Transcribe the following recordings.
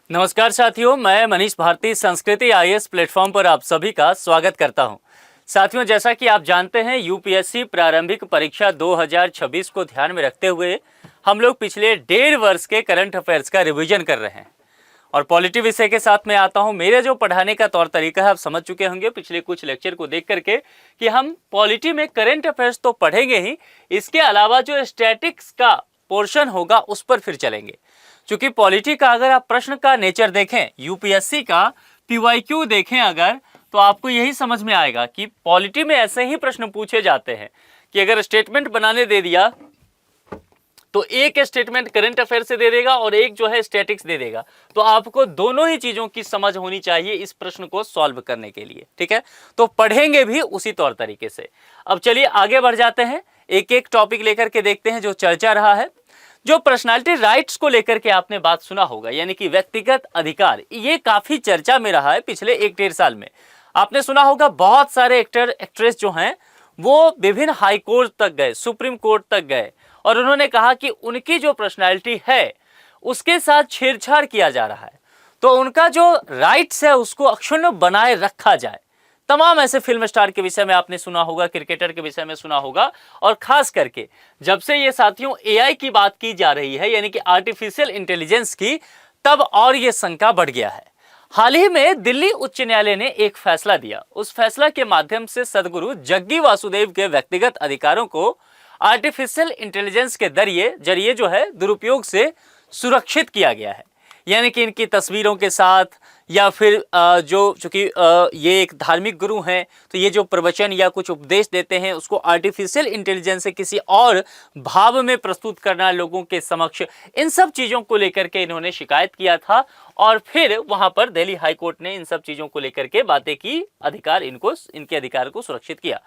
नमस्कार साथियों, मैं मनीष भारती संस्कृति आईएएस प्लेटफॉर्म पर आप सभी का स्वागत करता हूं। साथियों, जैसा कि आप जानते हैं, यूपीएससी प्रारंभिक परीक्षा 2026 को ध्यान में रखते हुए हम लोग पिछले 1.5 वर्ष के करंट अफेयर्स का रिवीजन कर रहे हैं। और पॉलिटी विषय के साथ मैं आता हूं। मेरे जो पढ़ाने का तौर तरीका है आप समझ चुके होंगे पिछले कुछ लेक्चर को देख करके कि हम पॉलिटी में करंट अफेयर्स तो पढ़ेंगे ही, इसके अलावा जो स्टैटिक्स का पोर्शन होगा उस पर फिर चलेंगे। क्योंकि पॉलिटी का अगर आप प्रश्न का नेचर देखें, यूपीएससी का पीवाईक्यू देखें अगर, तो आपको यही समझ में आएगा कि पॉलिटी में ऐसे ही प्रश्न पूछे जाते हैं कि अगर स्टेटमेंट बनाने दे दिया तो एक स्टेटमेंट करंट अफेयर से दे देगा और एक जो है स्टैटिक्स दे देगा। तो आपको दोनों ही चीजों की समझ होनी चाहिए इस प्रश्न को सॉल्व करने के लिए, ठीक है। तो पढ़ेंगे भी उसी तौर तरीके से। अब चलिए आगे बढ़ जाते हैं, एक एक टॉपिक लेकर के देखते हैं जो चर्चा रहा है। जो पर्सनालिटी राइट्स को लेकर के आपने बात सुना होगा, यानी कि व्यक्तिगत अधिकार, ये काफी चर्चा में रहा है पिछले 1-1.5 साल में। आपने सुना होगा बहुत सारे एक्टर एक्ट्रेस जो हैं वो विभिन्न हाई कोर्ट तक गए, सुप्रीम कोर्ट तक गए और उन्होंने कहा कि उनकी जो पर्सनालिटी है उसके साथ छेड़छाड़ किया जा रहा है, तो उनका जो राइट्स है उसको अक्षुण्ण बनाए रखा जाए। तमाम ऐसे फिल्म स्टार के विषय में आपने सुना होगा, क्रिकेटर के विषय में सुना होगा। और खास करके जब से ये साथियों एआई की बात की जा रही है, यानी कि आर्टिफिशियल इंटेलिजेंस की, तब और ये शंका बढ़ गया है। हाल ही में दिल्ली उच्च न्यायालय ने एक फैसला दिया। उस फैसला के माध्यम से सदगुरु जग्गी वासुदेव के व्यक्तिगत अधिकारों को आर्टिफिशियल इंटेलिजेंस के जरिए जो है दुरुपयोग से सुरक्षित किया गया है। यानी कि इनकी तस्वीरों के साथ या फिर चूंकि ये एक धार्मिक गुरु हैं, तो ये जो प्रवचन या कुछ उपदेश देते हैं उसको आर्टिफिशियल इंटेलिजेंस से किसी और भाव में प्रस्तुत करना लोगों के समक्ष, इन सब चीज़ों को लेकर के इन्होंने शिकायत किया था। और फिर वहाँ पर दिल्ली हाई कोर्ट ने इन सब चीज़ों को लेकर के बातें की, इनके अधिकार को सुरक्षित किया।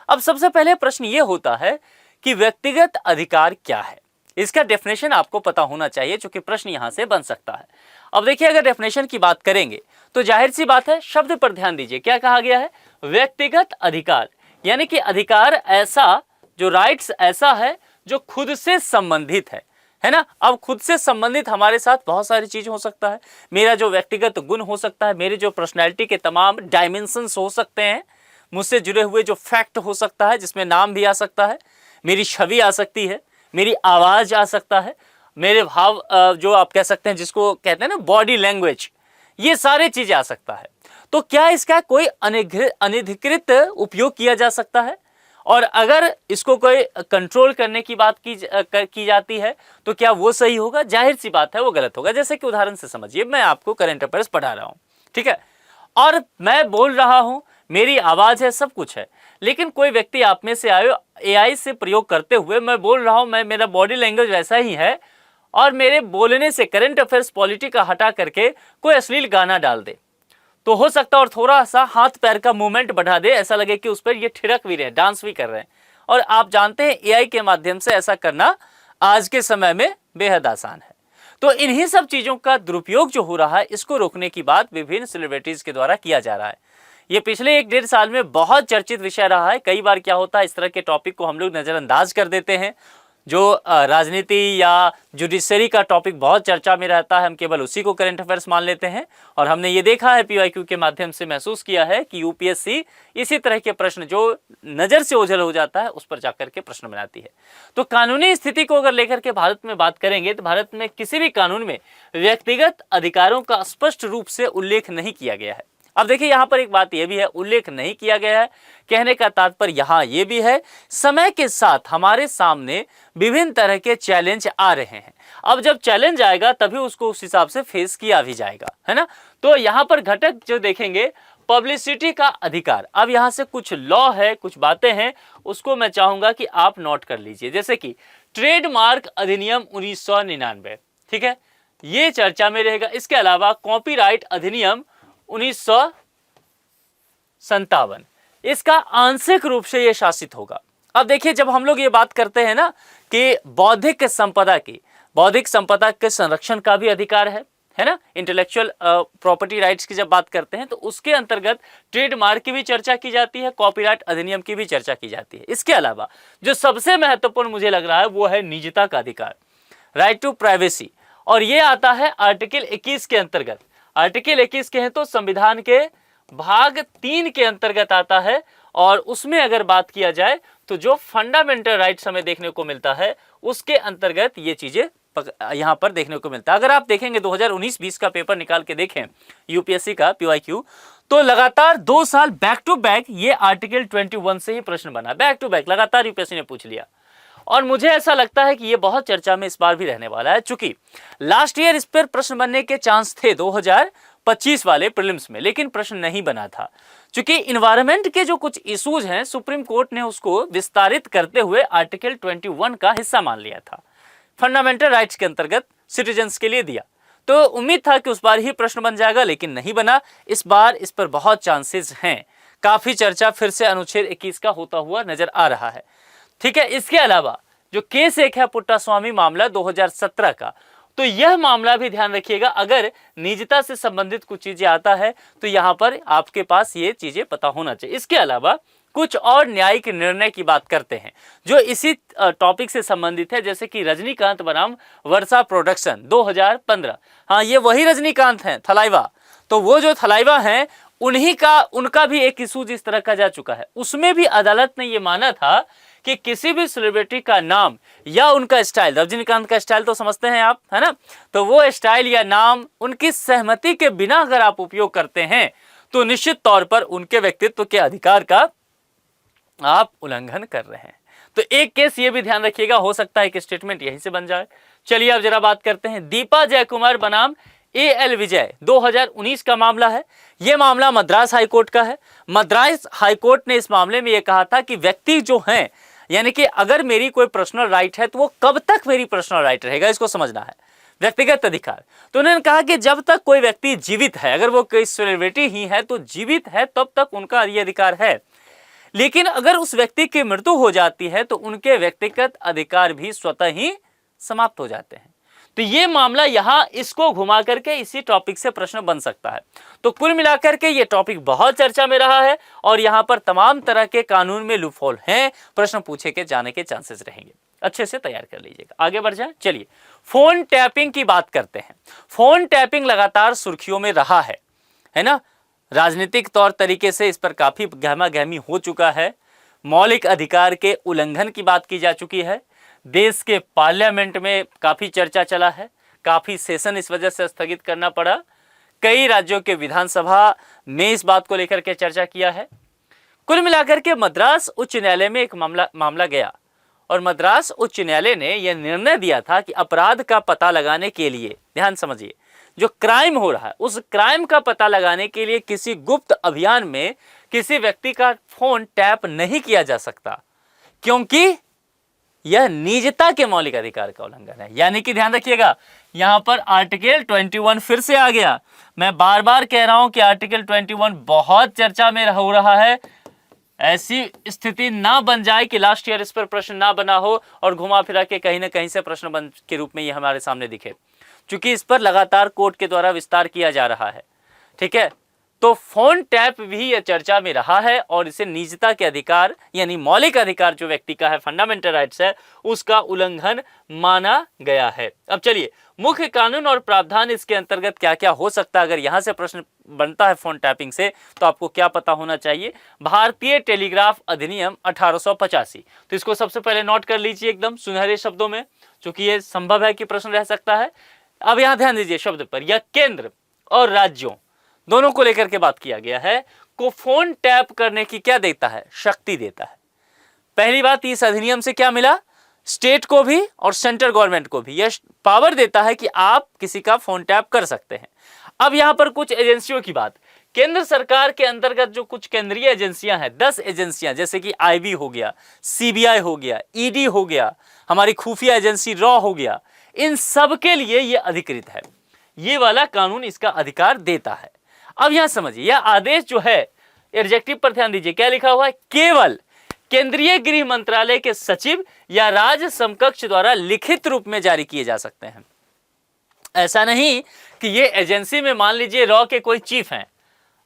अब सबसे पहले प्रश्न ये होता है कि व्यक्तिगत अधिकार क्या है, इसका डेफिनेशन आपको पता होना चाहिए, क्योंकि प्रश्न यहां से बन सकता है। अब देखिए, अगर डेफिनेशन की बात करेंगे तो जाहिर सी बात है, शब्द पर ध्यान दीजिए, क्या कहा गया है? व्यक्तिगत अधिकार, यानी कि अधिकार ऐसा, जो राइट्स ऐसा है जो खुद से संबंधित है ना। अब खुद से संबंधित हमारे साथ बहुत सारी चीज हो सकता है। मेरा जो व्यक्तिगत गुण हो सकता है, मेरे जो पर्सनैलिटी के तमाम डायमेंशंस हो सकते हैं, मुझसे जुड़े हुए जो फैक्ट हो सकता है जिसमें नाम भी आ सकता है, मेरी छवि आ सकती है, मेरी आवाज आ सकता है, मेरे भाव, जो आप कह सकते हैं जिसको कहते हैं ना बॉडी लैंग्वेज, ये सारी चीजें आ सकता है। तो क्या इसका कोई अनधिकृत उपयोग किया जा सकता है? और अगर इसको कोई कंट्रोल करने की बात की जाती है तो क्या वो सही होगा? जाहिर सी बात है वो गलत होगा। जैसे कि उदाहरण से समझिए, मैं आपको करंट अफेयर्स पढ़ा रहा हूँ, ठीक है, और मैं बोल रहा हूँ, मेरी आवाज है, सब कुछ है, लेकिन कोई व्यक्ति आप में से आए एआई से प्रयोग करते हुए, मैं बोल रहा हूं, मेरा बॉडी लैंग्वेज वैसा ही है, और मेरे बोलने से करंट अफेयर्स पॉलिटी का हटा करके कोई अश्लील गाना डाल दे, तो हो सकता है और थोड़ा सा हाथ पैर का मूवमेंट बढ़ा दे, ऐसा लगे कि उस पर ये ठिरक भी रहे, डांस भी कर रहे हैं। और आप जानते हैं एआई के माध्यम से ऐसा करना आज के समय में बेहद आसान है। तो इन्हीं सब चीजों का दुरुपयोग जो हो रहा है, इसको रोकने की बात विभिन्न सेलिब्रिटीज के द्वारा किया जा रहा है। ये पिछले 1-1.5 साल में बहुत चर्चित विषय रहा है। कई बार क्या होता है, इस तरह के टॉपिक को हम लोग नज़रअंदाज कर देते हैं। जो राजनीति या जुडिशरी का टॉपिक बहुत चर्चा में रहता है, हम केवल उसी को करंट अफेयर्स मान लेते हैं। और हमने ये देखा है, पीवाईक्यू के माध्यम से महसूस किया है कि यूपीएससी इसी तरह के प्रश्न जो नज़र से ओझल हो जाता है उस पर जाकर के प्रश्न बनाती है। तो कानूनी स्थिति को अगर लेकर के भारत में बात करेंगे तो भारत में किसी भी कानून में व्यक्तिगत अधिकारों का स्पष्ट रूप से उल्लेख नहीं किया गया है। अब देखिए, यहां पर एक बात यह भी है, उल्लेख नहीं किया गया है, कहने का तात्पर्य यहां यह भी है, समय के साथ हमारे सामने विभिन्न तरह के चैलेंज आ रहे हैं। अब जब चैलेंज आएगा तभी उसको उस हिसाब से फेस किया भी जाएगा, है ना। तो यहां पर घटक जो देखेंगे, पब्लिसिटी का अधिकार। अब यहां से कुछ लॉ है, कुछ बातें हैं, उसको मैं चाहूंगा कि आप नोट कर लीजिए। जैसे कि ट्रेडमार्क अधिनियम 1999, ठीक है, ये चर्चा में रहेगा। इसके अलावा कॉपीराइट अधिनियम 1957, इसका आंशिक रूप से यह शासित होगा। अब देखिए, जब हम लोग ये बात करते हैं ना कि बौद्धिक संपदा के संरक्षण का भी अधिकार है ना, इंटेलेक्चुअल प्रॉपर्टी राइट्स की जब बात करते हैं तो उसके अंतर्गत ट्रेडमार्क की भी चर्चा की जाती है, कॉपीराइट अधिनियम की भी चर्चा की जाती है। इसके अलावा जो सबसे महत्वपूर्ण मुझे लग रहा है वो है निजता का अधिकार, राइट टू प्राइवेसी। और ये आता है आर्टिकल 21 के अंतर्गत। आर्टिकल 21 के हैं तो संविधान के भाग 3 के अंतर्गत आता है। और उसमें अगर बात किया जाए तो जो फंडामेंटल राइट्स हमें देखने को मिलता है उसके अंतर्गत ये चीजें यहां पर देखने को मिलता है। अगर आप देखेंगे 2019-20 का पेपर निकाल के देखें यूपीएससी का PYQ, तो लगातार 2 साल बैक टू बैक ये आर्टिकल 21 से ही प्रश्न बना, बैक टू बैक लगातार यूपीएससी ने पूछ लिया। और मुझे ऐसा लगता है कि ये बहुत चर्चा में इस बार भी रहने वाला है, चूंकि लास्ट ईयर इस पर प्रश्न बनने के चांस थे 2025 वाले प्रीलिम्स में, लेकिन प्रश्न नहीं बना था। चूंकि इन्वायरमेंट के जो कुछ इश्यूज हैं सुप्रीम कोर्ट ने उसको विस्तारित करते हुए आर्टिकल 21 का हिस्सा मान लिया था, फंडामेंटल राइट्स के अंतर्गत सिटीजन्स के लिए दिया। तो उम्मीद था कि उस बार ही प्रश्न बन जाएगा, लेकिन नहीं बना। इस बार इस पर बहुत चांसेस हैं, काफी चर्चा फिर से अनुच्छेद 21 का होता हुआ नजर आ रहा है। ठीक है, इसके अलावा जो केस एक है पुट्टास्वामी मामला 2017 का, तो यह मामला भी ध्यान रखिएगा। अगर निजता से संबंधित कुछ चीजें आता है तो यहां पर आपके पास ये चीजें पता होना चाहिए। इसके अलावा कुछ और न्यायिक निर्णय की बात करते हैं जो इसी टॉपिक से संबंधित है, जैसे कि रजनीकांत बनाम वर्षा प्रोडक्शन 2015। हाँ, ये वही रजनीकांत हैं थलाइवा, तो वो जो थलाइवा हैं उनका भी एक इशू जिस तरह का जा चुका है। उसमें भी अदालत ने ये माना था कि किसी भी सेलिब्रिटी का नाम या उनका स्टाइल, रजनीकांत का स्टाइल तो समझते हैं आप, है ना, तो वो स्टाइल या नाम उनकी सहमति के बिना अगर आप उपयोग करते हैं तो निश्चित तौर पर उनके व्यक्तित्व के अधिकार का आप उल्लंघन कर रहे हैं। तो एक केस ये भी ध्यान रखिएगा, हो सकता है कि स्टेटमेंट यहीं से बन जाए। चलिए अब जरा बात करते हैं दीपा जयकुमार बनाम AL विजय, 2019 का मामला है। यह मामला मद्रास हाईकोर्ट का है। मद्रास हाईकोर्ट ने इस मामले में यह कहा था कि व्यक्ति जो हैं, यानी कि अगर मेरी कोई पर्सनल राइट है तो वो कब तक मेरी पर्सनल राइट रहेगा, इसको समझना है, व्यक्तिगत अधिकार। तो उन्होंने कहा कि जब तक कोई व्यक्ति जीवित है, अगर वो कोई सेलिब्रिटी ही है तो जीवित है तब तक उनका ये अधिकार है, लेकिन अगर उस व्यक्ति की मृत्यु हो जाती है तो उनके व्यक्तिगत अधिकार भी स्वतः ही समाप्त हो जाते हैं। तो ये मामला यहां इसको घुमा करके इसी टॉपिक से प्रश्न बन सकता है। तो कुल मिलाकर के ये टॉपिक बहुत चर्चा में रहा है और यहां पर तमाम तरह के कानून में लूपहोल हैं, प्रश्न पूछे के जाने के चांसेस रहेंगे। अच्छे से तैयार कर लीजिएगा, आगे बढ़ जाए। चलिए फोन टैपिंग की बात करते हैं। फोन टैपिंग लगातार सुर्खियों में रहा है ना। राजनीतिक तौर तरीके से इस पर काफी गहमा गहमी हो चुका है। मौलिक अधिकार के उल्लंघन की बात की जा चुकी है। देश के पार्लियामेंट में काफी चर्चा चला है, काफी सेशन इस वजह से स्थगित करना पड़ा। कई राज्यों के विधानसभा में इस बात को लेकर के चर्चा किया है। कुल मिलाकर के मद्रास उच्च न्यायालय में एक मामला गया और मद्रास उच्च न्यायालय ने यह निर्णय दिया था कि अपराध का पता लगाने के लिए, ध्यान समझिए, जो क्राइम हो रहा है उस क्राइम का पता लगाने के लिए किसी गुप्त अभियान में किसी व्यक्ति का फोन टैप नहीं किया जा सकता, क्योंकि यह निजता के मौलिक अधिकार का उल्लंघन है। यानी कि ध्यान रखिएगा, यहां पर आर्टिकल 21 फिर से आ गया। मैं बार बार कह रहा हूं कि आर्टिकल 21 बहुत चर्चा में हो रहा है। ऐसी स्थिति ना बन जाए कि लास्ट ईयर इस पर प्रश्न ना बना हो और घुमा फिरा के कहीं ना कहीं से प्रश्न बन के रूप में ये हमारे सामने दिखे, क्योंकि इस पर लगातार कोर्ट के द्वारा विस्तार किया जा रहा है। ठीक है, तो फोन टैप भी यह चर्चा में रहा है और इसे निजता के अधिकार यानी मौलिक अधिकार जो व्यक्ति का है, फंडामेंटल राइट्स है, उसका उल्लंघन माना गया है। अब चलिए मुख्य कानून और प्रावधान इसके अंतर्गत क्या क्या हो सकता है। अगर यहां से प्रश्न बनता है फोन टैपिंग से तो आपको क्या पता होना चाहिए। भारतीय टेलीग्राफ अधिनियम 1885, तो इसको सबसे पहले नोट कर लीजिए एकदम सुनहरे शब्दों में, क्योंकि ये संभव है कि प्रश्न रह सकता है। अब यहां ध्यान दीजिए शब्द पर, यह केंद्र और राज्यों दोनों को लेकर के बात किया गया है, को फोन टैप करने की क्या देता है, शक्ति देता है। पहली बात, इस अधिनियम से क्या मिला, स्टेट को भी और सेंट्रल गवर्नमेंट को भी यह पावर देता है कि आप किसी का फोन टैप कर सकते हैं। अब यहां पर कुछ एजेंसियों की बात, केंद्र सरकार के अंतर्गत जो कुछ केंद्रीय एजेंसियां हैं, 10 एजेंसियां, जैसे कि IB हो गया, CBI हो गया, ED हो गया, हमारी खुफिया एजेंसी रॉ हो गया, इन सब के लिए यह अधिकृत है। ये वाला कानून इसका अधिकार देता है। अब यहां समझिए, यह आदेश जो है, एडजेक्टिव पर ध्यान दीजिए, क्या लिखा हुआ है, केवल केंद्रीय गृह मंत्रालय के सचिव या राज्य समकक्ष द्वारा लिखित रूप में जारी किए जा सकते हैं। ऐसा नहीं कि ये एजेंसी में मान लीजिए रॉ के कोई चीफ हैं,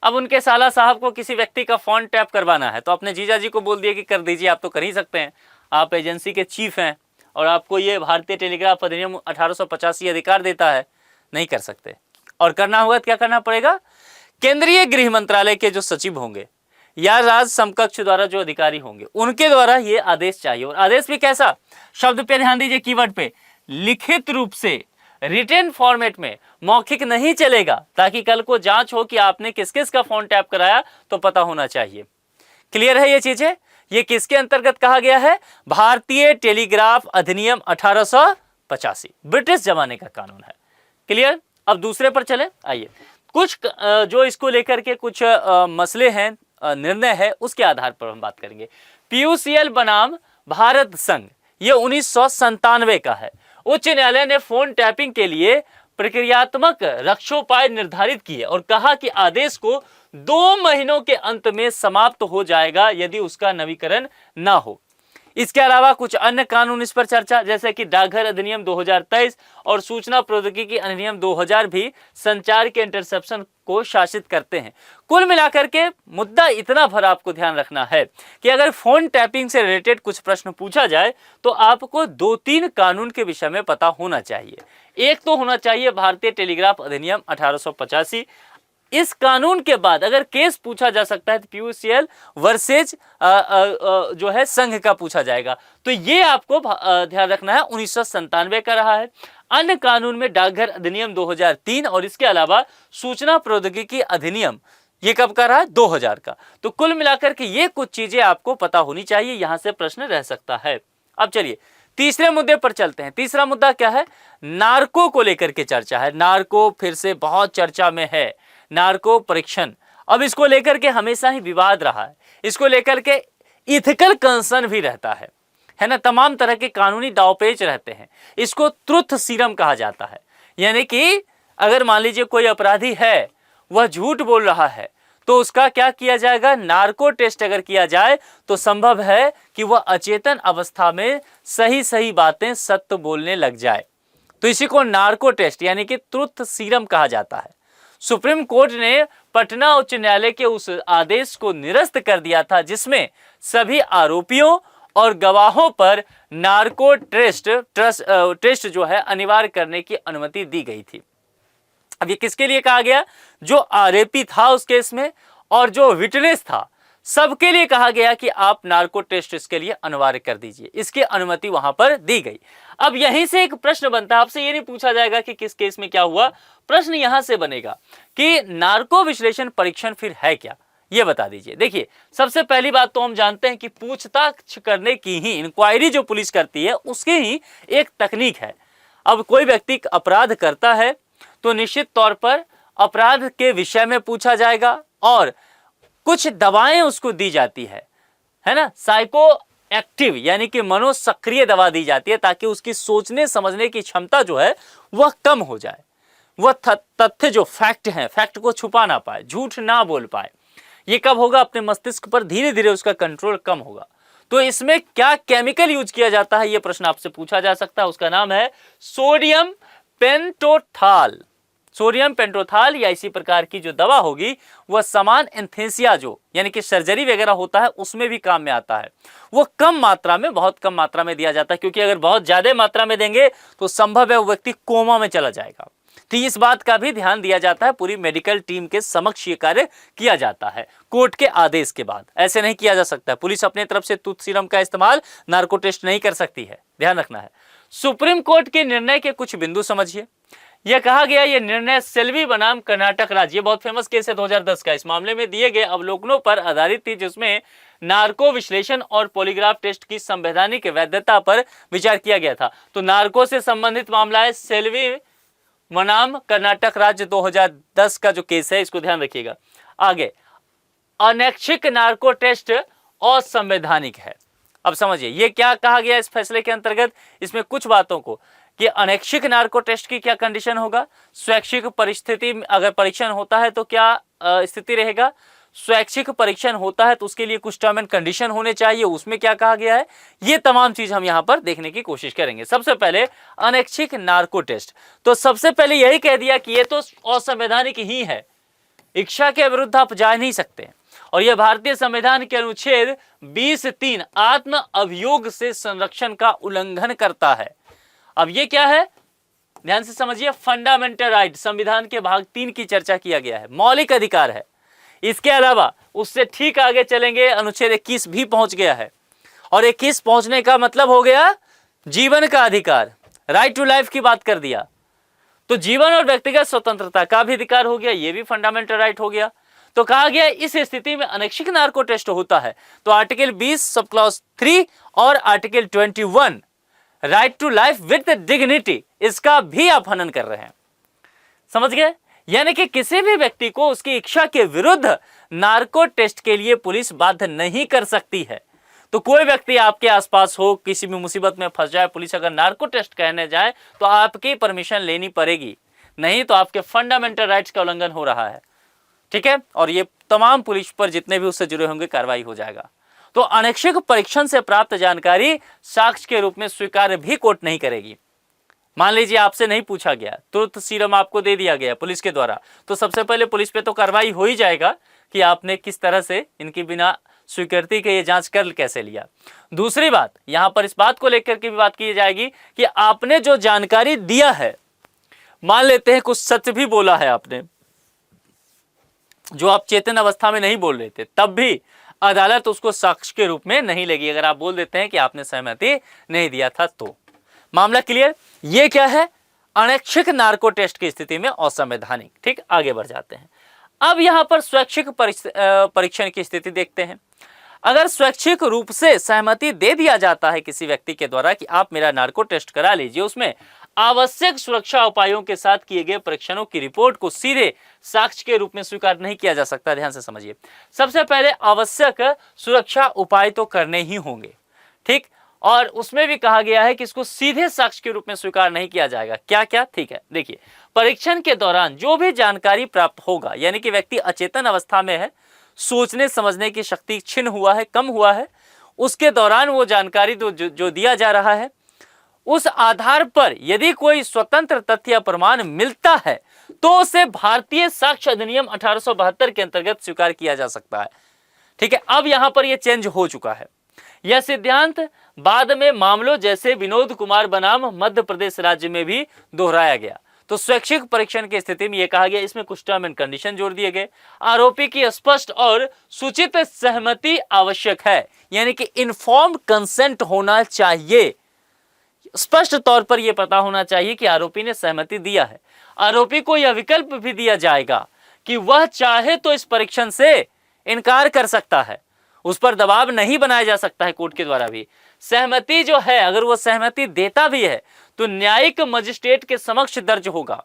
अब उनके साला साहब को किसी व्यक्ति का फोन टैप करवाना है तो अपने जीजा जी को बोल दिए कि कर दीजिए, आप तो कर ही सकते हैं, आप एजेंसी के चीफ हैं, और आपको ये भारतीय टेलीग्राफ अधिनियम 1885 अधिकार देता है? नहीं कर सकते। और करना होगा तो क्या करना पड़ेगा? केंद्रीय गृह मंत्रालय के जो सचिव होंगे या राज समकक्ष द्वारा जो अधिकारी होंगे उनके द्वारा ये आदेश चाहिए। और आदेश भी कैसा? शब्द पे ध्यान दीजिए, कीवर्ड पे, लिखित रूप से, रिटन फॉर्मेट में, मौखिक नहीं चलेगा, ताकि कल को जांच हो कि आपने किस किस का फोन टैप कराया तो पता होना चाहिए। क्लियर है ये चीजें? ये किसके अंतर्गत कहा गया है? भारतीय टेलीग्राफ अधिनियम 1885, ब्रिटिश जमाने का कानून है। क्लियर? अब दूसरे पर चले, आइए। कुछ जो इसको लेकर के कुछ मसले हैं, निर्णय है, उसके आधार पर हम बात करेंगे। पीयूसीएल बनाम भारत संघ, ये 1997 का है। उच्च न्यायालय ने फोन टैपिंग के लिए प्रक्रियात्मक रक्षोपाय निर्धारित किए और कहा कि आदेश को 2 महीनों के अंत में समाप्त हो जाएगा यदि उसका नवीकरण ना हो। इसके अलावा कुछ अन्य कानून इस पर चर्चा, जैसे कि डाकघर अधिनियम 2023 और सूचना प्रौद्योगिकी अधिनियम 2000 भी संचार के इंटरसेप्शन को शासित करते हैं। कुल मिलाकर के मुद्दा इतना भर आपको ध्यान रखना है कि अगर फोन टैपिंग से रिलेटेड कुछ प्रश्न पूछा जाए तो आपको 2-3 कानून के विषय में पता होना चाहिए। एक तो होना चाहिए भारतीय टेलीग्राफ अधिनियम 1885। इस कानून के बाद अगर केस पूछा जा सकता है तो पीयूसीएल वर्सेज जो है संघ का पूछा जाएगा। तो ये आपको ध्यान रखना है, 1997 का रहा है। अन्य कानून में डाकघर अधिनियम 2003 और इसके अलावा सूचना प्रौद्योगिकी अधिनियम, ये कब का रहा है? 2000 का। तो कुल मिलाकर के ये कुछ चीजें आपको पता होनी चाहिए, यहां से प्रश्न रह सकता है। अब चलिए तीसरे मुद्दे पर चलते हैं। तीसरा मुद्दा क्या है? नार्को को लेकर के चर्चा है। नार्को फिर से बहुत चर्चा में है, नार्को परीक्षण। अब इसको लेकर के हमेशा ही विवाद रहा है, इसको लेकर के इथिकल कंसर्न भी रहता है ना, तमाम तरह के कानूनी दावपेच रहते हैं। इसको ट्रुथ सीरम कहा जाता है, यानी कि अगर मान लीजिए कोई अपराधी है, वह झूठ बोल रहा है, तो उसका क्या किया जाएगा? नार्को टेस्ट अगर किया जाए तो संभव है कि वह अचेतन अवस्था में सही सही बातें सत्य बोलने लग जाए। तो इसी को नार्को टेस्ट यानी कि ट्रुथ सीरम कहा जाता है। सुप्रीम कोर्ट ने पटना उच्च न्यायालय के उस आदेश को निरस्त कर दिया था जिसमें सभी आरोपियों और गवाहों पर नार्को टेस्ट जो है अनिवार्य करने की अनुमति दी गई थी। अब ये किसके लिए कहा गया? जो आरोपी था उस केस में और जो विटनेस था, सबके लिए कहा गया कि आप नार्को टेस्ट इसके लिए अनिवार्य कर दीजिए। इसकी अनुमति वहां पर दी गई। अब यहीं से एक प्रश्न बनता है, आपसे ये नहीं पूछा जाएगा कि किस केस में क्या हुआ, प्रश्न यहां से बनेगा कि नार्को विश्लेषण परीक्षण फिर है क्या, ये बता दीजिए। देखिए, सबसे पहली बात तो हम जानते हैं कि पूछताछ करने की ही, इंक्वायरी जो पुलिस करती है उसकी ही एक तकनीक है। अब कोई व्यक्ति अपराध करता है तो निश्चित तौर पर अपराध के विषय में पूछा जाएगा और कुछ दवाएं उसको दी जाती है ना, साइको एक्टिव यानी कि मनोसक्रिय दवा दी जाती है ताकि उसकी सोचने समझने की क्षमता जो है वह कम हो जाए, वह तथ्य जो फैक्ट है, फैक्ट को छुपा ना पाए, झूठ ना बोल पाए। ये कब होगा? अपने मस्तिष्क पर धीरे धीरे उसका कंट्रोल कम होगा। तो इसमें क्या केमिकल यूज किया जाता है, यह प्रश्न आपसे पूछा जा सकता है। उसका नाम है सोडियम पेंटोथाल। सोडियम पेंटोथाल या इसी प्रकार की जो दवा होगी वह समान एंथेसिया जो यानी कि सर्जरी वगैरह होता है उसमें भी काम में आता है। वो कम मात्रा में, बहुत कम मात्रा में दिया जाता है, क्योंकि अगर बहुत ज्यादा मात्रा में देंगे तो संभव है वो व्यक्ति कोमा में चला जाएगा। तो इस बात का भी ध्यान दिया जाता है, पूरी मेडिकल टीम के समक्ष ये कार्य किया जाता है कोर्ट के आदेश के बाद। ऐसे नहीं किया जा सकता है, पुलिस अपने तरफ से ट्रूथ सीरम का इस्तेमाल नार्को टेस्ट नहीं कर सकती है, ध्यान रखना है। सुप्रीम कोर्ट के निर्णय के कुछ बिंदु समझिए। यह कहा गया, यह निर्णय सेल्वी बनाम कर्नाटक राज्य, ये बहुत फेमस केस है 2010 का। इस मामले में दिए गए अवलोकनों पर आधारित थी जिसमें नार्को विश्लेषण और पॉलीग्राफ टेस्ट की संवैधानिक वैधता पर विचार किया गया था। तो नार्को से संबंधित मामला है, सेल्वी बनाम कर्नाटक राज्य 2010 का जो केस है, इसको ध्यान रखिएगा। आगे, अनैच्छिक नार्को टेस्ट असंवैधानिक है। अब समझिए ये क्या कहा गया इस फैसले के अंतर्गत, इसमें कुछ बातों को कि अनैच्छिक नार्को टेस्ट की क्या कंडीशन होगा, स्वैच्छिक परिस्थिति अगर परीक्षण होता है तो क्या स्थिति रहेगा, स्वैच्छिक परीक्षण होता है तो उसके लिए कुछ टर्म एंड कंडीशन होने चाहिए, उसमें क्या कहा गया है, ये तमाम चीज हम यहां पर देखने की कोशिश करेंगे। सबसे पहले अनैच्छिक नार्को टेस्ट, तो सबसे पहले यही कह दिया कि ये तो असंवैधानिक ही है, इच्छा के विरुद्ध आप जा नहीं सकते और यह भारतीय संविधान के अनुच्छेद 20(3) आत्म अभियोग से संरक्षण का उल्लंघन करता है। अब यह क्या है, ध्यान से समझिए, फंडामेंटल राइट, संविधान के भाग 3 की चर्चा किया गया है, मौलिक अधिकार है। इसके अलावा उससे ठीक आगे चलेंगे, अनुच्छेद 21 भी पहुंच गया है, और 21 पहुंचने का मतलब हो गया जीवन का अधिकार, राइट टू लाइफ की बात कर दिया। तो जीवन और व्यक्तिगत स्वतंत्रता का भी अधिकार हो गया, यह भी फंडामेंटल राइट हो गया। तो कहा गया इस स्थिति में अनैच्छिक नार्को टेस्ट होता है, तो आर्टिकल 20 सब क्लॉज 3 और article 21 right to life with dignity, इसका भी आप हनन कर रहे हैं। समझ गए? यानी कि किसी भी व्यक्ति को उसकी इच्छा के विरुद्ध नार्को टेस्ट के लिए पुलिस बाध्य नहीं कर सकती है। तो कोई व्यक्ति आपके आसपास हो, किसी भी मुसीबत में फंस जाए, पुलिस अगर नार्को टेस्ट कहने जाए तो आपकी परमिशन लेनी पड़ेगी, नहीं तो आपके फंडामेंटल राइट्स का उल्लंघन हो रहा है। ठीक है, और ये तमाम पुलिस पर जितने भी उससे जुड़े होंगे कार्रवाई हो जाएगा। तो अनैच्छिक परीक्षण से प्राप्त जानकारी साक्ष्य के रूप में स्वीकार भी कोर्ट नहीं करेगी। मान लीजिए आपसे नहीं पूछा गया, तुरंत सीरम आपको दे दिया गया पुलिस के द्वारा, तो सबसे पहले पुलिस पे तो कार्रवाई हो ही जाएगा कि आपने किस तरह से इनकी बिना स्वीकृति के ये जांच कर कैसे लिया। दूसरी बात, यहां पर इस बात को लेकर के भी बात की जाएगी कि आपने जो जानकारी दिया है, मान लेते हैं कुछ सच भी बोला है आपने, जो आप चेतन अवस्था में नहीं बोल रहे थे, तब भी अदालत उसको साक्ष्य के रूप में नहीं लेगी अगर आप बोल देते हैं कि आपने सहमति नहीं दिया था। तो मामला क्लियर? ये क्या है? अनैच्छिक नार्को टेस्ट की स्थिति में असंवैधानिक। ठीक, आगे बढ़ जाते हैं। अब यहां पर स्वैच्छिक परीक्षण की स्थिति देखते हैं। अगर स्वैच्छिक रूप से सहमति दे दिया जाता है किसी व्यक्ति के द्वारा कि आप मेरा नार्को टेस्ट करा लीजिए, उसमें आवश्यक सुरक्षा उपायों के साथ किए गए परीक्षणों की रिपोर्ट को सीधे साक्ष्य के रूप में स्वीकार नहीं किया जा सकता। ध्यान से समझिए, सबसे पहले आवश्यक सुरक्षा उपाय तो करने ही होंगे। ठीक, और उसमें भी कहा गया है कि इसको सीधे साक्ष्य के रूप में स्वीकार नहीं किया जाएगा। क्या क्या? ठीक है, देखिए, परीक्षण के दौरान जो भी जानकारी प्राप्त होगा, यानी कि व्यक्ति अचेतन अवस्था में है, सोचने समझने की शक्ति क्षीण हुआ है, कम हुआ है, उसके दौरान वो जानकारी जो दिया जा रहा है, उस आधार पर यदि कोई स्वतंत्र तथ्य प्रमाण मिलता है तो उसे भारतीय साक्ष्य अधिनियम 1872 के अंतर्गत स्वीकार किया जा सकता है। ठीक है, अब यहां पर यह चेंज हो चुका है। यह सिद्धांत बाद में मामलों जैसे विनोद कुमार बनाम मध्य प्रदेश राज्य में भी दोहराया गया। तो स्वैच्छिक परीक्षण की स्थिति में यह कहा गया, इसमें कुछ टर्म एंड कंडीशन जोड़ दिए गए। आरोपी की स्पष्ट और सूचित सहमति आवश्यक है, यानी कि इन्फॉर्म्ड कंसेंट होना चाहिए। स्पष्ट तौर पर यह पता होना चाहिए कि आरोपी ने सहमति दिया है। आरोपी को यह विकल्प भी दिया जाएगा कि वह चाहे तो इस परीक्षण से इनकार कर सकता है, उस पर दबाव नहीं बनाया जा सकता है कोर्ट के द्वारा भी। सहमति जो है, अगर वो सहमति देता भी है तो न्यायिक मजिस्ट्रेट के समक्ष दर्ज होगा,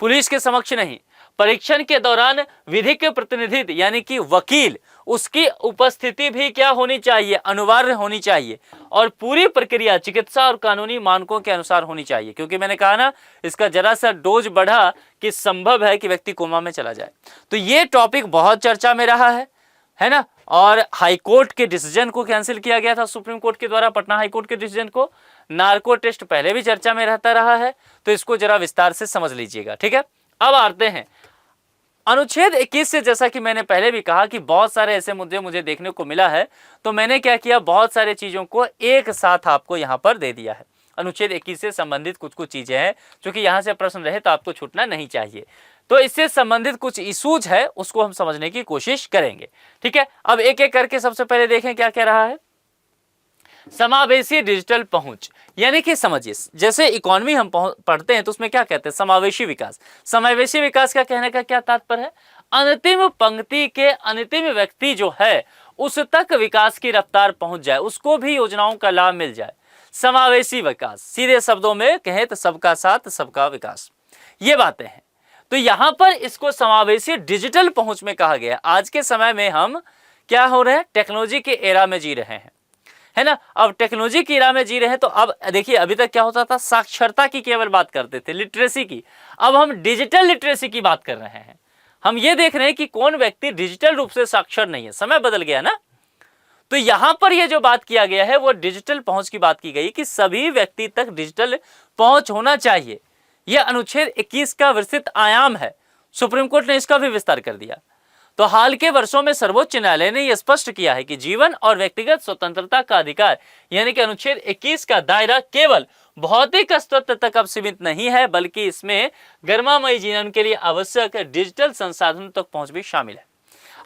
पुलिस के समक्ष नहीं। परीक्षण के दौरान विधिक प्रतिनिधि यानी कि वकील, उसकी उपस्थिति भी क्या होनी चाहिए? अनिवार्य होनी चाहिए। और पूरी प्रक्रिया चिकित्सा और कानूनी मानकों के अनुसार होनी चाहिए, क्योंकि मैंने कहा ना, इसका जरा सा डोज बढ़ा कि संभव है कि व्यक्ति कोमा में चला जाए। तो ये टॉपिक बहुत चर्चा में रहा है ना। और हाईकोर्ट के डिसीजन को कैंसिल किया गया था सुप्रीम कोर्ट के द्वारा, पटना हाईकोर्ट के डिसीजन को। नार्को टेस्ट पहले भी चर्चा में रहता रहा है, तो इसको जरा विस्तार से समझ लीजिएगा। ठीक है, अब आते हैं अनुच्छेद 21 से। जैसा कि मैंने पहले भी कहा कि बहुत सारे ऐसे मुद्दे मुझे देखने को मिला है, तो मैंने क्या किया, बहुत सारे चीजों को एक साथ आपको यहां पर दे दिया है। अनुच्छेद 21 से संबंधित कुछ चीजें हैं, क्योंकि यहां से प्रश्न रहे तो आपको छूटना नहीं चाहिए। तो इससे संबंधित कुछ इशूज है, उसको हम समझने की कोशिश करेंगे। ठीक है, अब एक एक करके सबसे पहले देखें क्या कह रहा है। समावेशी डिजिटल पहुंच, यानी कि समझिए, जैसे इकोनॉमी हम पढ़ते हैं तो उसमें क्या कहते हैं, समावेशी विकास। समावेशी विकास का कहने का क्या तात्पर्य है? अंतिम पंक्ति के अंतिम व्यक्ति जो है उस तक विकास की रफ्तार पहुंच जाए, उसको भी योजनाओं का लाभ मिल जाए। समावेशी विकास, सीधे शब्दों में कहें तो सबका साथ सबका विकास, ये बातें हैं। तो यहां पर इसको समावेशी डिजिटल पहुंच में कहा गया। आज के समय में हम क्या हो रहे हैं, टेक्नोलॉजी के एरा में जी रहे हैं, है ना। अब टेक्नोलॉजी की एरा में जी रहे हैं, तो अब देखिए, अभी तक क्या होता था, साक्षरता की केवल बात करते थे, लिटरेसी की। अब हम डिजिटल लिटरेसी की बात कर रहे हैं। हम ये देख रहे हैं कि कौन व्यक्ति डिजिटल रूप से साक्षर नहीं है। समय बदल गया ना, तो यहां पर ये जो बात किया गया है वो डिजिटल पहुंच की बात की गई कि सभी व्यक्ति तक डिजिटल पहुंच होना चाहिए। यह अनुच्छेद 21 का विस्तृत आयाम है, सुप्रीम कोर्ट ने इसका भी विस्तार कर दिया। तो हाल के वर्षों में सर्वोच्च न्यायालय ने यह स्पष्ट किया है कि जीवन और व्यक्तिगत स्वतंत्रता का अधिकार यानी कि अनुच्छेद 21 का दायरा केवल भौतिक अस्तित्व तक अब सीमित नहीं है, बल्कि इसमें गरिमामयी जीवन के लिए आवश्यक डिजिटल संसाधनों तक पहुंच भी शामिल है।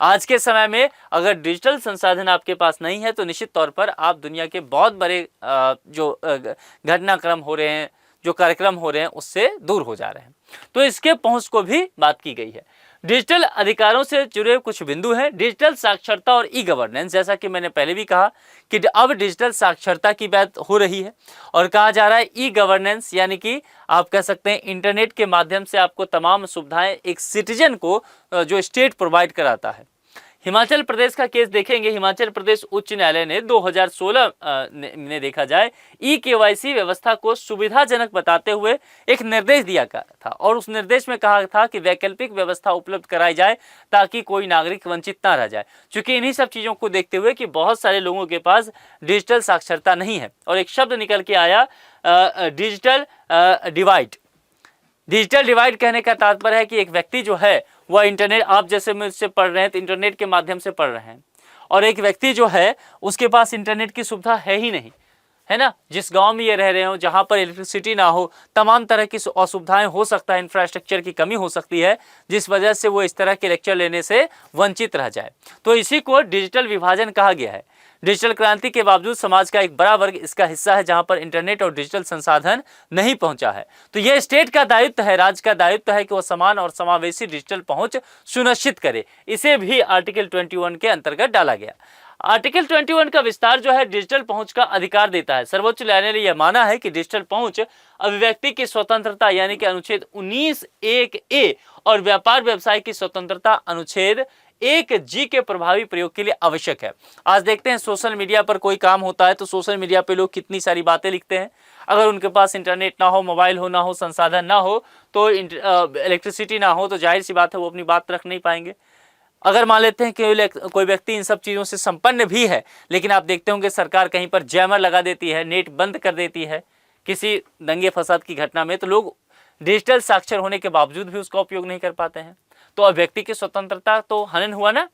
आज के समय में अगर डिजिटल संसाधन आपके पास नहीं है तो निश्चित तौर पर आप दुनिया के बहुत बड़े जो घटनाक्रम हो रहे हैं, जो कार्यक्रम हो रहे हैं, उससे दूर हो जा रहे हैं। तो इसके पहुंच को भी बात की गई है। डिजिटल अधिकारों से जुड़े कुछ बिंदु हैं। डिजिटल साक्षरता और ई गवर्नेंस, जैसा कि मैंने पहले भी कहा कि अब डिजिटल साक्षरता की बात हो रही है और कहा जा रहा है ई गवर्नेंस, यानी कि आप कह सकते हैं इंटरनेट के माध्यम से आपको तमाम सुविधाएं एक सिटीजन को जो स्टेट प्रोवाइड कराता है। हिमाचल प्रदेश का केस देखेंगे। हिमाचल प्रदेश उच्च न्यायालय ने 2016 में देखा जाए ई-केवाईसी व्यवस्था को सुविधाजनक बताते हुए एक निर्देश दिया था और उस निर्देश में कहा था कि वैकल्पिक व्यवस्था उपलब्ध कराई जाए ताकि कोई नागरिक वंचित ना रह जाए। क्योंकि इन्हीं सब चीज़ों को देखते हुए कि बहुत सारे लोगों के पास डिजिटल साक्षरता नहीं है और एक शब्द निकल के आया डिजिटल डिवाइड। डिजिटल डिवाइड कहने का तात्पर्य है कि एक व्यक्ति जो है वह इंटरनेट, आप जैसे मुझसे पढ़ रहे हैं तो इंटरनेट के माध्यम से पढ़ रहे हैं, और एक व्यक्ति जो है उसके पास इंटरनेट की सुविधा है ही नहीं, है ना। जिस गांव में ये रह रहे हो, जहां पर इलेक्ट्रिसिटी ना हो, तमाम तरह की असुविधाएं हो सकता है, इंफ्रास्ट्रक्चर की कमी हो सकती है, जिस वजह से वो इस तरह के लेक्चर लेने से वंचित रह जाए। तो इसी को डिजिटल विभाजन कहा गया है। डिजिटल क्रांति के बावजूद समाज का एक बड़ा वर्ग इसका हिस्सा है जहां पर इंटरनेट और डिजिटल संसाधन नहीं पहुंचा है। तो यह स्टेट का दायित्व है, राज्य का दायित्व है कि वह समान और समावेशी डिजिटल पहुंच सुनिश्चित करे। इसे भी आर्टिकल 21 के अंतर्गत डाला गया। आर्टिकल 21 का विस्तार जो है डिजिटल पहुंच का अधिकार देता है। सर्वोच्च न्यायालय ने यह माना है कि डिजिटल पहुंच अभिव्यक्ति की स्वतंत्रता यानी कि अनुच्छेद 19(1)(a) और व्यापार व्यवसाय की स्वतंत्रता अनुच्छेद 1(g) के प्रभावी प्रयोग के लिए आवश्यक है। आज देखते हैं सोशल मीडिया पर कोई काम होता है तो सोशल मीडिया पे लोग कितनी सारी बातें लिखते हैं। अगर उनके पास इंटरनेट ना हो, मोबाइल हो ना हो, संसाधन ना हो, तो इलेक्ट्रिसिटी ना हो, तो जाहिर सी बात है वो अपनी बात रख नहीं पाएंगे। अगर मान लेते हैं कि कोई व्यक्ति इन सब चीज़ों से संपन्न भी है, लेकिन आप देखते होंगे सरकार कहीं पर जैमर लगा देती है, नेट बंद कर देती है किसी दंगे फसाद की घटना में, तो लोग डिजिटल साक्षर होने के बावजूद भी उसका उपयोग नहीं कर पाते हैं। तो अब व्यक्ति की स्वतंत्रता तो हनन हुआ ना।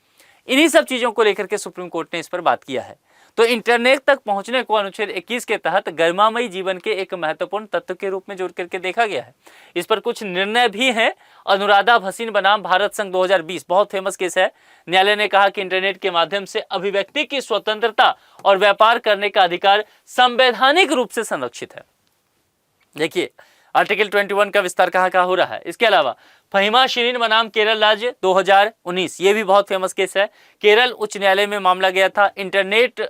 इन्हीं सब चीज़ों को लेकर के सुप्रीम कोर्ट ने इस पर बात किया है। तो इंटरनेट तक पहुंचने को अनुच्छेद 21 के तहत गरिमामयी जीवन के एक महत्वपूर्ण तत्व के रूप में जोड़ करके देखा गया है। इस पर कुछ निर्णय भी हैं। अनुराधा भसीन बनाम भारत संघ 2020 बहुत फेमस केस है। न्यायालय ने कहा कि इंटरनेट के माध्यम से अभिव्यक्ति की स्वतंत्रता और व्यापार करने का अधिकार संवैधानिक रूप से संरक्षित है। देखिए आर्टिकल 21 का विस्तार कहाँ हो रहा है। इसके अलावा फहिमा शिरीन बनाम केरल राज्य 2019, ये भी बहुत फेमस केस है। केरल उच्च न्यायालय में मामला गया था। इंटरनेट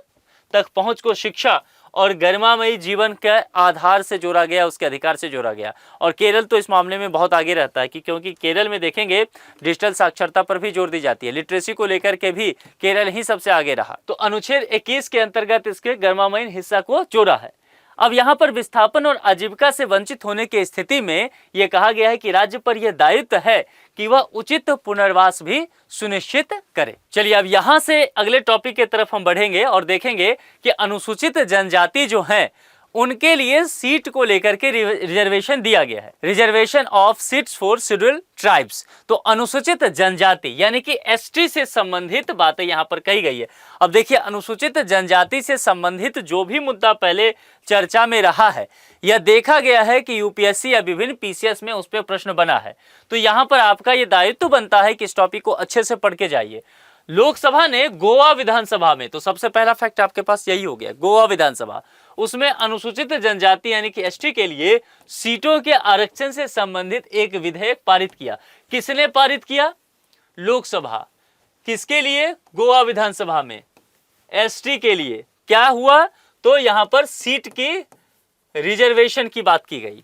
तक पहुंच को शिक्षा और गरिमामयी जीवन के आधार से जोड़ा गया, उसके अधिकार से जोड़ा गया। और केरल तो इस मामले में बहुत आगे रहता है क्योंकि केरल में देखेंगे डिजिटल साक्षरता पर भी जोर दी जाती है। लिटरेसी को लेकर के भी केरल ही सबसे आगे रहा। तो अनुच्छेद 21 के अंतर्गत इसके गरिमामयी हिस्सा को जोड़ा है। अब यहाँ पर विस्थापन और आजीविका से वंचित होने की स्थिति में यह कहा गया है कि राज्य पर यह दायित्व है कि वह उचित पुनर्वास भी सुनिश्चित करे। चलिए अब यहाँ से अगले टॉपिक की तरफ हम बढ़ेंगे और देखेंगे कि अनुसूचित जनजाति जो हैं उनके लिए सीट को लेकर के रिजर्वेशन दिया गया है। Reservation of seats for scheduled tribes. तो अनुसूचित जनजाति यानी कि एसटी से संबंधित बातें यहाँ पर कही गई है। अब देखिए अनुसूचित जनजाति से संबंधित जो भी मुद्दा पहले चर्चा में रहा है, यह देखा गया है कि यूपीएससी या विभिन्न पीसीएस में उस पर प्रश्न बना है। तो यहाँ पर आपका ये दायित्व बनता है कि इस टॉपिक को अच्छे से पढ़ के जाइए। लोकसभा ने गोवा विधानसभा में, तो सबसे पहला फैक्ट आपके पास यही हो गया, गोवा विधानसभा, उसमें अनुसूचित जनजाति यानी कि एसटी के लिए सीटों के आरक्षण से संबंधित एक विधेयक पारित किया। किसने पारित किया? लोकसभा। किसके लिए? गोवा विधानसभा में एसटी के लिए। क्या हुआ? तो यहां पर सीट की रिजर्वेशन की बात की गई।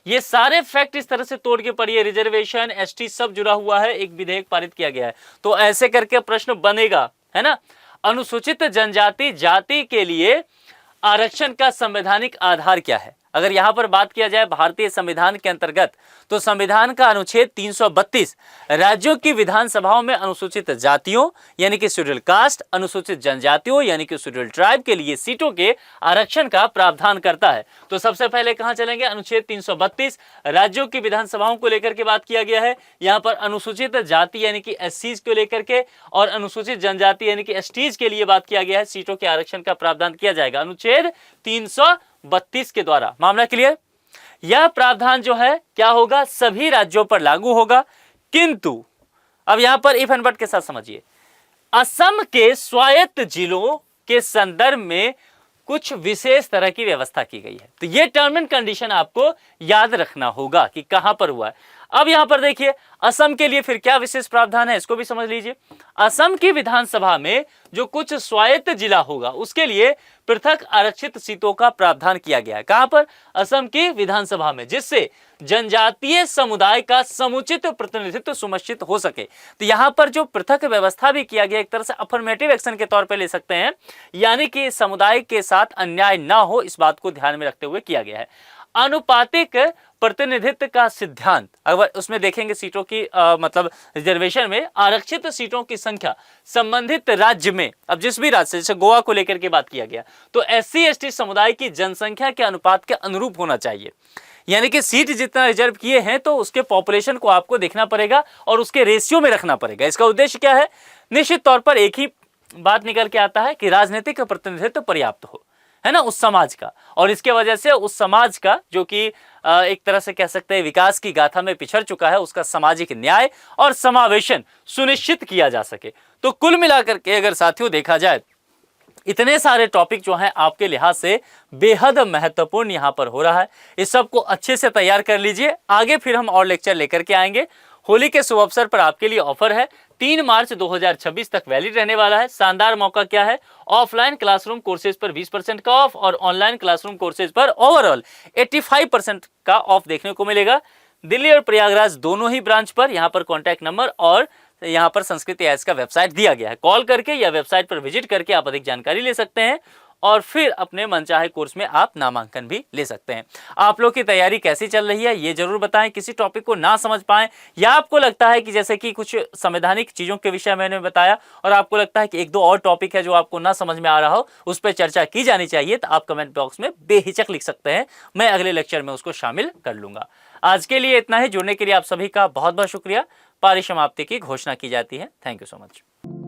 ये सारे फैक्ट इस तरह से तोड़ के पढ़िए, रिजर्वेशन एसटी सब जुड़ा हुआ है, एक विधेयक पारित किया गया है। तो ऐसे करके प्रश्न बनेगा, है ना। अनुसूचित जनजाति जाति के लिए आरक्षण का संवैधानिक आधार क्या है? अगर यहाँ पर बात किया जाए भारतीय संविधान के अंतर्गत, तो संविधान का अनुच्छेद 332 राज्यों की विधानसभाओं में अनुसूचित जातियों यानी कि शेड्यूल कास्ट, अनुसूचित जनजातियों यानी कि शेड्यूल ट्राइब के लिए सीटों के आरक्षण का प्रावधान करता है। तो सबसे पहले कहां चलेंगे? अनुच्छेद 332 राज्यों की विधानसभाओं को लेकर के बात किया गया है। यहां पर अनुसूचित जाति यानी कि एससीज को लेकर के और अनुसूचित जनजाति यानी कि एसटीज के लिए बात किया गया है, सीटों के आरक्षण का प्रावधान किया जाएगा अनुच्छेद 332 के द्वारा। मामला क्लियर? यह प्रावधान जो है क्या होगा? सभी राज्यों पर लागू होगा, किंतु अब यहां पर इफ एंड बट के साथ समझिए, असम के स्वायत्त जिलों के संदर्भ में कुछ विशेष तरह की व्यवस्था की गई है। तो यह टर्म एंड कंडीशन आपको याद रखना होगा कि कहां पर हुआ है। अब यहां पर देखिए असम के लिए फिर क्या विशेष प्रावधान है, इसको भी समझ लीजिए। असम की विधानसभा में जो कुछ स्वायत्त जिला होगा उसके लिए पृथक आरक्षित सीटों का प्रावधान किया गया है। कहां पर? असम की विधानसभा में, जिससे जनजातीय समुदाय का समुचित प्रतिनिधित्व सुनिश्चित हो सके। तो यहां पर जो पृथक व्यवस्था भी किया गया, एक तरह से अफर्मेटिव एक्शन के तौर पर ले सकते हैं, यानी कि समुदाय के साथ अन्याय ना हो, इस बात को ध्यान में रखते हुए किया गया है। आनुपातिक प्रतिनिधित्व का सिद्धांत, अगर उसमें देखेंगे सीटों की मतलब रिजर्वेशन में आरक्षित सीटों की संख्या संबंधित राज्य में, अब जिस भी राज्य से, जैसे गोवा को लेकर के बात किया गया, तो एससी एसटी समुदाय की जनसंख्या के अनुपात के अनुरूप होना चाहिए। यानी कि सीट जितना रिजर्व किए हैं तो उसके पॉपुलेशन को आपको देखना पड़ेगा और उसके रेशियो में रखना पड़ेगा। इसका उद्देश्य क्या है? निश्चित तौर पर एक ही बात निकल के आता है कि राजनीतिक प्रतिनिधित्व पर्याप्त हो, है ना, उस समाज का, और इसके वजह से उस समाज का जो कि एक तरह से कह सकते हैं विकास की गाथा में पिछड़ चुका है, उसका सामाजिक न्याय और समावेशन सुनिश्चित किया जा सके। तो कुल मिलाकर के अगर साथियों देखा जाए, इतने सारे टॉपिक जो हैं आपके लिहाज से बेहद महत्वपूर्ण यहां पर हो रहा है। इस सब को अच्छे से तैयार कर लीजिए, आगे फिर हम और लेक्चर लेकर के आएंगे। होली के शुभ अवसर पर आपके लिए ऑफर है, 3 मार्च 2026 तक वैलिड रहने वाला है। शानदार मौका क्या है? ऑफलाइन क्लासरूम कोर्सेज पर 20% का ऑफ और ऑनलाइन क्लासरूम कोर्सेज पर ओवरऑल 85% का ऑफ देखने को मिलेगा। दिल्ली और प्रयागराज दोनों ही ब्रांच पर। यहाँ पर कॉन्टैक्ट नंबर और यहाँ पर संस्कृति एस का वेबसाइट दिया गया है। कॉल करके या वेबसाइट पर विजिट करके आप अधिक जानकारी ले सकते हैं और फिर अपने मनचाहे कोर्स में आप नामांकन भी ले सकते हैं। आप लोग की तैयारी कैसी चल रही है ये जरूर बताएं। किसी टॉपिक को ना समझ पाएं या आपको लगता है कि जैसे कि कुछ संवैधानिक चीज़ों के विषय मैंने बताया और आपको लगता है कि एक दो और टॉपिक है जो आपको ना समझ में आ रहा हो, उस पर चर्चा की जानी चाहिए, तो आप कमेंट बॉक्स में बेहिचक लिख सकते हैं। मैं अगले लेक्चर में उसको शामिल कर लूंगा। आज के लिए इतना ही। जुड़ने के लिए आप सभी का बहुत बहुत शुक्रिया। पारिसमाप्ति की घोषणा की जाती है। Thank you so much.